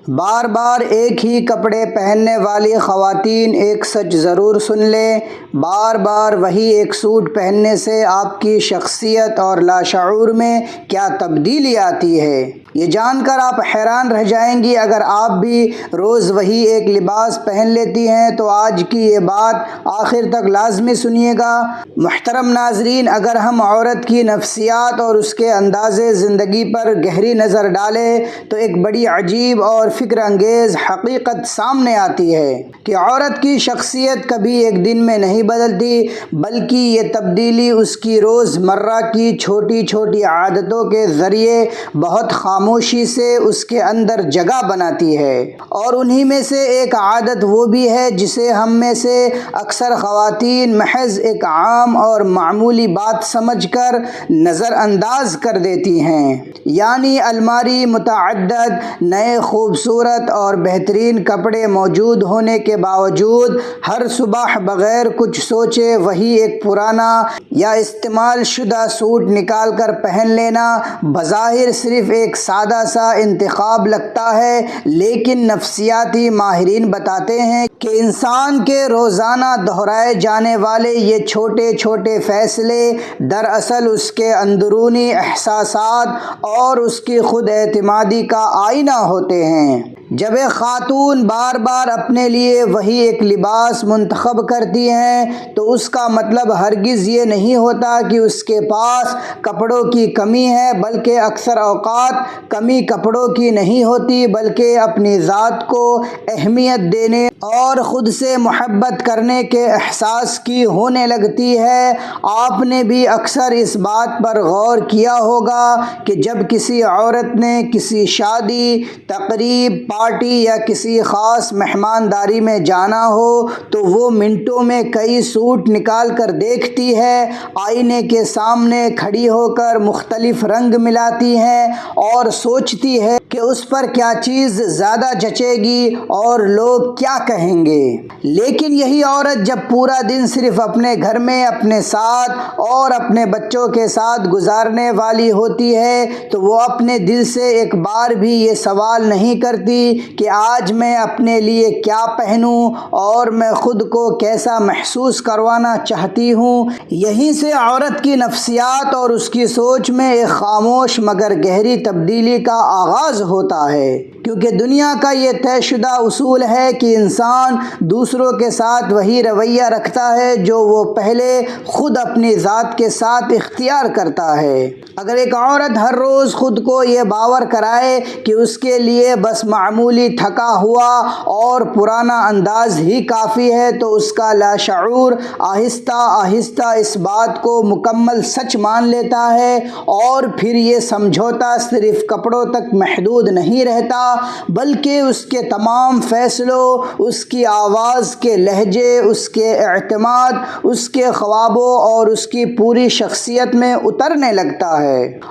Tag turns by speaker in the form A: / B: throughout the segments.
A: بار بار ایک ہی کپڑے پہننے والی خواتین ایک سچ ضرور سن لیں، بار بار وہی ایک سوٹ پہننے سے آپ کی شخصیت اور لاشعور میں کیا تبدیلی آتی ہے، یہ جان کر آپ حیران رہ جائیں گی۔ اگر آپ بھی روز وہی ایک لباس پہن لیتی ہیں تو آج کی یہ بات آخر تک لازمی سنیے گا۔ محترم ناظرین، اگر ہم عورت کی نفسیات اور اس کے انداز زندگی پر گہری نظر ڈالیں تو ایک بڑی عجیب اور فکر انگیز حقیقت سامنے آتی ہے کہ عورت کی شخصیت کبھی ایک دن میں نہیں بدلتی، بلکہ یہ تبدیلی اس کی روز مرہ کی چھوٹی چھوٹی عادتوں کے ذریعے بہت خاموشی سے اس کے اندر جگہ بناتی ہے۔ اور انہی میں سے ایک عادت وہ بھی ہے جسے ہم میں سے اکثر خواتین محض ایک عام اور معمولی بات سمجھ کر نظر انداز کر دیتی ہیں، یعنی الماری متعدد نئے خوبصورت اور بہترین کپڑے موجود ہونے کے باوجود ہر صبح بغیر کچھ سوچے وہی ایک پرانا یا استعمال شدہ سوٹ نکال کر پہن لینا۔ بظاہر صرف ایک سادہ سا انتخاب لگتا ہے، لیکن نفسیاتی ماہرین بتاتے ہیں کہ انسان کے روزانہ دہرائے جانے والے یہ چھوٹے چھوٹے فیصلے دراصل اس کے اندرونی احساسات اور اس کی خود اعتمادی کا آئینہ ہوتے ہیں۔ جب ایک خاتون بار بار اپنے لیے وہی ایک لباس منتخب کرتی ہیں تو اس کا مطلب ہرگز یہ نہیں ہوتا کہ اس کے پاس کپڑوں کی کمی ہے، بلکہ اکثر اوقات کمی کپڑوں کی نہیں ہوتی بلکہ اپنی ذات کو اہمیت دینے اور خود سے محبت کرنے کے احساس کی ہونے لگتی ہے۔ آپ نے بھی اکثر اس بات پر غور کیا ہوگا کہ جب کسی عورت نے کسی شادی، تقریب، پارٹی یا کسی خاص مہمانداری میں جانا ہو تو وہ منٹوں میں کئی سوٹ نکال کر دیکھتی ہے، آئینے کے سامنے کھڑی ہو کر مختلف رنگ ملاتی ہے اور سوچتی ہے کہ اس پر کیا چیز زیادہ جچے گی اور لوگ کیا کہیں گے۔ لیکن یہی عورت جب پورا دن صرف اپنے گھر میں اپنے ساتھ اور اپنے بچوں کے ساتھ گزارنے والی ہوتی ہے تو وہ اپنے دل سے ایک بار بھی یہ سوال نہیں کرتی کہ آج میں اپنے لیے کیا پہنوں اور میں خود کو کیسا محسوس کروانا چاہتی ہوں۔ یہیں سے عورت کی نفسیات اور اس کی سوچ میں ایک خاموش مگر گہری تبدیلی کا آغاز ہوتا ہے، کیونکہ دنیا کا یہ طے شدہ اصول ہے کہ انسان دوسروں کے ساتھ وہی رویہ رکھتا ہے جو وہ پہلے خود اپنی ذات کے ساتھ اختیار کرتا ہے۔ اگر ایک عورت ہر روز خود کو یہ باور کرائے کہ اس کے لیے بس معمولی تھکا ہوا اور پرانا انداز ہی کافی ہے تو اس کا لاشعور آہستہ آہستہ اس بات کو مکمل سچ مان لیتا ہے، اور پھر یہ سمجھوتا صرف کپڑوں تک محدود نہیں رہتا بلکہ اس کے تمام فیصلوں، اس کی آواز کے لہجے، اس کے اعتماد، اس کے خوابوں اور اس کی پوری شخصیت میں اترنے لگتا ہے۔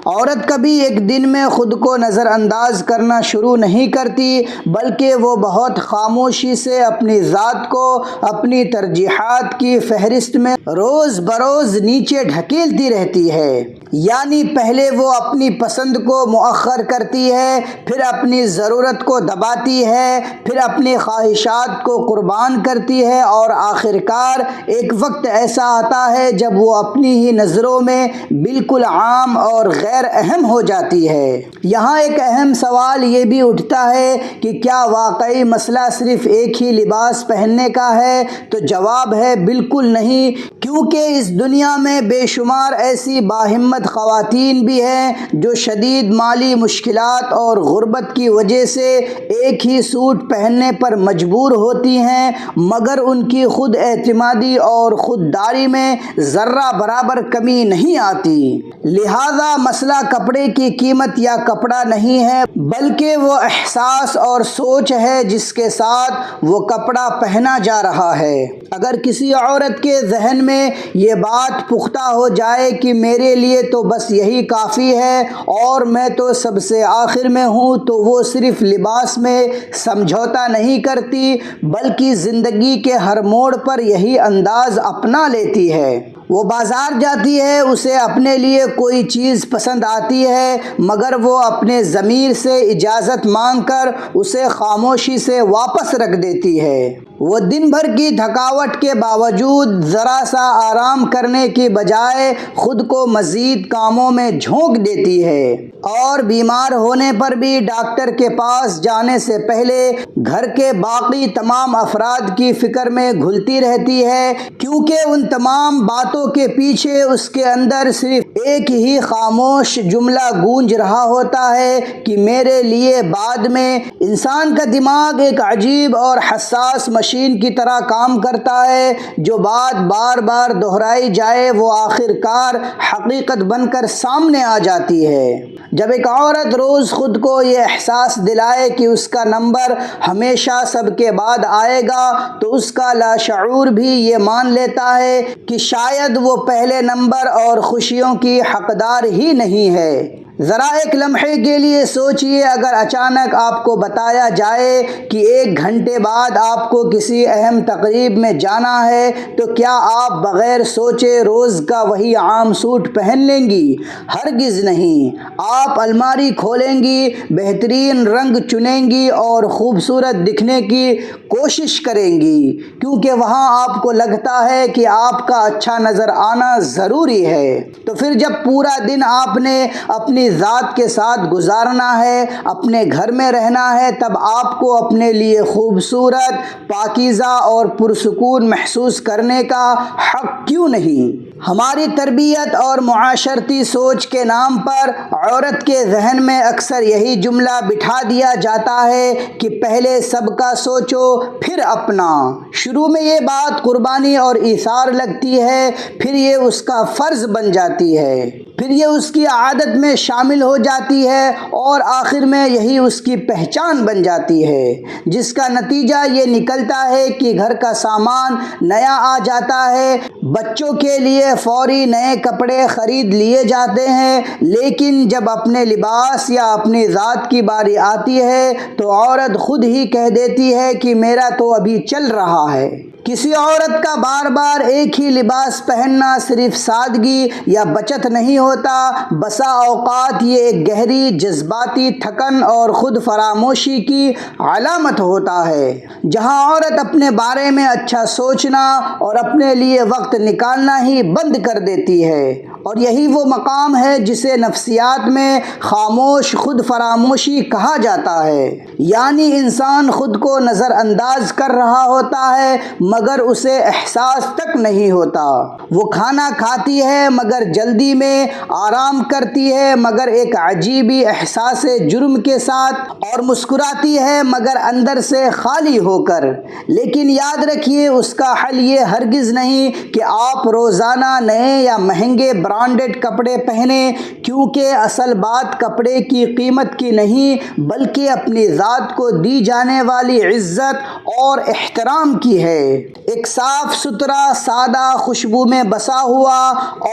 A: عورت کبھی ایک دن میں خود کو نظر انداز کرنا شروع نہیں کرتی، بلکہ وہ بہت خاموشی سے اپنی ذات کو اپنی ترجیحات کی فہرست میں روز بروز نیچے ڈھکیلتی رہتی ہے۔ یعنی پہلے وہ اپنی پسند کو مؤخر کرتی ہے، پھر اپنی ضرورت کو دباتی ہے، پھر اپنی خواہشات کو قربان کرتی ہے اور آخرکار ایک وقت ایسا آتا ہے جب وہ اپنی ہی نظروں میں بالکل عام اور غیر اہم ہو جاتی ہے۔ یہاں ایک اہم سوال یہ بھی اٹھتا ہے کہ کیا واقعی مسئلہ صرف ایک ہی لباس پہننے کا ہے؟ تو جواب ہے بالکل نہیں، کیونکہ اس دنیا میں بے شمار ایسی باہمت خواتین بھی ہیں جو شدید مالی مشکلات اور غربت کی وجہ سے ایک ہی سوٹ پہننے پر مجبور ہوتی ہیں، مگر ان کی خود اعتمادی اور خودداری میں ذرہ برابر کمی نہیں آتی۔ لہذا مسئلہ کپڑے کی قیمت یا کپڑا نہیں ہے، بلکہ وہ احساس اور سوچ ہے جس کے ساتھ وہ کپڑا پہنا جا رہا ہے۔ اگر کسی عورت کے ذہن میں یہ بات پختہ ہو جائے کہ میرے لیے تو بس یہی کافی ہے اور میں تو سب سے آخر میں ہوں، تو وہ صرف لباس میں سمجھوتا نہیں کرتی بلکہ زندگی کے ہر موڑ پر یہی انداز اپنا لیتی ہے۔ وہ بازار جاتی ہے، اسے اپنے لیے کوئی چیز پسند آتی ہے، مگر وہ اپنے ضمیر سے اجازت مانگ کر اسے خاموشی سے واپس رکھ دیتی ہے۔ وہ دن بھر کی تھکاوٹ کے باوجود ذرا سا آرام کرنے کی بجائے خود کو مزید کاموں میں جھونک دیتی ہے، اور بیمار ہونے پر بھی ڈاکٹر کے پاس جانے سے پہلے گھر کے باقی تمام افراد کی فکر میں گھلتی رہتی ہے، کیونکہ ان تمام باتوں کے پیچھے اس کے اندر صرف ایک ہی خاموش جملہ گونج رہا ہوتا ہے کہ میرے لیے بعد میں۔ انسان کا دماغ ایک عجیب اور حساس مشین کی طرح کام کرتا ہے، جو بات بار بار دہرائی جائے وہ آخر کار حقیقت بن کر سامنے آ جاتی ہے۔ جب ایک عورت روز خود کو یہ احساس دلائے کہ اس کا نمبر ہمیشہ سب کے بعد آئے گا، تو اس کا لاشعور بھی یہ مان لیتا ہے کہ شاید وہ پہلے نمبر اور خوشیوں کی حقدار ہی نہیں ہے۔ ذرا ایک لمحے کے لیے سوچئے، اگر اچانک آپ کو بتایا جائے کہ 1 گھنٹے بعد آپ کو کسی اہم تقریب میں جانا ہے، تو کیا آپ بغیر سوچے روز کا وہی عام سوٹ پہن لیں گی؟ ہرگز نہیں۔ آپ الماری کھولیں گی، بہترین رنگ چنیں گی اور خوبصورت دکھنے کی کوشش کریں گی، کیونکہ وہاں آپ کو لگتا ہے کہ آپ کا اچھا نظر آنا ضروری ہے۔ تو پھر جب پورا دن آپ نے اپنی ذات کے ساتھ گزارنا ہے، اپنے گھر میں رہنا ہے، تب آپ کو اپنے لیے خوبصورت، پاکیزہ اور پرسکون محسوس کرنے کا حق کیوں نہیں؟ ہماری تربیت اور معاشرتی سوچ کے نام پر عورت کے ذہن میں اکثر یہی جملہ بٹھا دیا جاتا ہے کہ پہلے سب کا سوچو پھر اپنا۔ شروع میں یہ بات قربانی اور ایثار لگتی ہے، پھر یہ اس کا فرض بن جاتی ہے، پھر یہ اس کی عادت میں شامل ہو جاتی ہے، اور آخر میں یہی اس کی پہچان بن جاتی ہے، جس کا نتیجہ یہ نکلتا ہے کہ گھر کا سامان نیا آ جاتا ہے، بچوں کے لیے فوری نئے کپڑے خرید لیے جاتے ہیں، لیکن جب اپنے لباس یا اپنی ذات کی باری آتی ہے تو عورت خود ہی کہہ دیتی ہے کہ میرا تو ابھی چل رہا ہے۔ کسی عورت کا بار بار ایک ہی لباس پہننا صرف سادگی یا بچت نہیں ہوتا، بسا اوقات یہ ایک گہری جذباتی تھکن اور خود فراموشی کی علامت ہوتا ہے۔ جہاں عورت اپنے بارے میں اچھا سوچنا اور اپنے لیے وقت نکالنا ہی بند کر دیتی ہے، اور یہی وہ مقام ہے جسے نفسیات میں خاموش خود فراموشی کہا جاتا ہے، یعنی انسان خود کو نظر انداز کر رہا ہوتا ہے مگر اسے احساس تک نہیں ہوتا۔ وہ کھانا کھاتی ہے مگر جلدی میں، آرام کرتی ہے مگر ایک عجیبی احساس جرم کے ساتھ، اور مسکراتی ہے مگر اندر سے خالی ہو کر۔ لیکن یاد رکھیے، اس کا حل یہ ہرگز نہیں کہ آپ روزانہ نئے یا مہنگے برانڈڈ کپڑے پہنیں، کیونکہ اصل بات کپڑے کی قیمت کی نہیں بلکہ اپنی ذات کو دی جانے والی عزت اور احترام کی ہے۔ ایک صاف ستھرا، سادہ، خوشبو میں بسا ہوا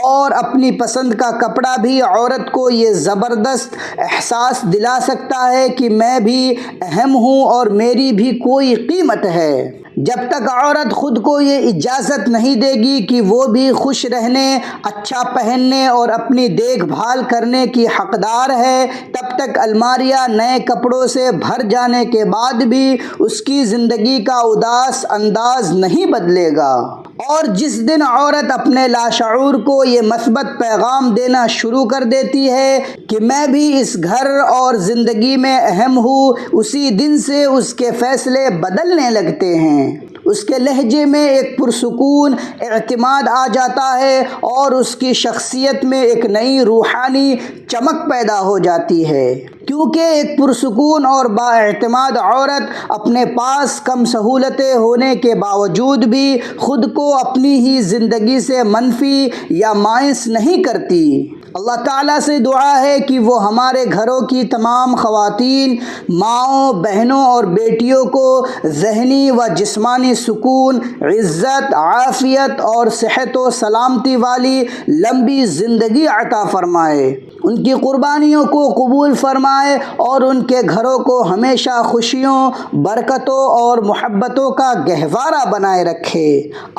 A: اور اپنی پسند کا کپڑا بھی عورت کو یہ زبردست احساس دلا سکتا ہے کہ میں بھی اہم ہوں اور میری بھی کوئی قیمت ہے۔ جب تک عورت خود کو یہ اجازت نہیں دے گی کہ وہ بھی خوش رہنے، اچھا پہننے اور اپنی دیکھ بھال کرنے کی حقدار ہے، تب تک الماریاں نئے کپڑوں سے بھر جانے کے بعد بھی اس کی زندگی کا اداس انداز نہیں بدلے گا۔ اور جس دن عورت اپنے لاشعور کو یہ مثبت پیغام دینا شروع کر دیتی ہے کہ میں بھی اس گھر اور زندگی میں اہم ہوں، اسی دن سے اس کے فیصلے بدلنے لگتے ہیں۔ اس کے لہجے میں ایک پرسکون اعتماد آ جاتا ہے اور اس کی شخصیت میں ایک نئی روحانی چمک پیدا ہو جاتی ہے، کیونکہ ایک پرسکون اور بااعتماد عورت اپنے پاس کم سہولتیں ہونے کے باوجود بھی خود کو اپنی ہی زندگی سے منفی یا مایوس نہیں کرتی۔ اللہ تعالیٰ سے دعا ہے کہ وہ ہمارے گھروں کی تمام خواتین، ماؤں، بہنوں اور بیٹیوں کو ذہنی و جسمانی سکون، عزت، عافیت اور صحت و سلامتی والی لمبی زندگی عطا فرمائے، ان کی قربانیوں کو قبول فرمائے اور ان کے گھروں کو ہمیشہ خوشیوں، برکتوں اور محبتوں کا گہوارہ بنائے رکھے،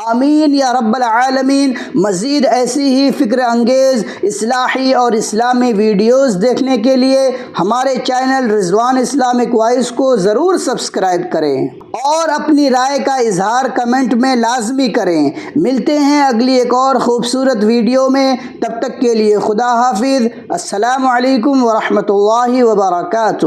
A: آمین یا رب العالمین۔ مزید ایسی ہی فکر انگیز اصلاحی اور اسلامی ویڈیوز دیکھنے کے لیے ہمارے چینل رضوان اسلامک وائس کو ضرور سبسکرائب کریں اور اپنی رائے کا اظہار کمنٹ میں لازمی کریں۔ ملتے ہیں اگلی ایک اور خوبصورت ویڈیو میں، تب تک کے لیے خدا حافظ۔ السلام علیکم ورحمۃ اللہ وبرکاتہ۔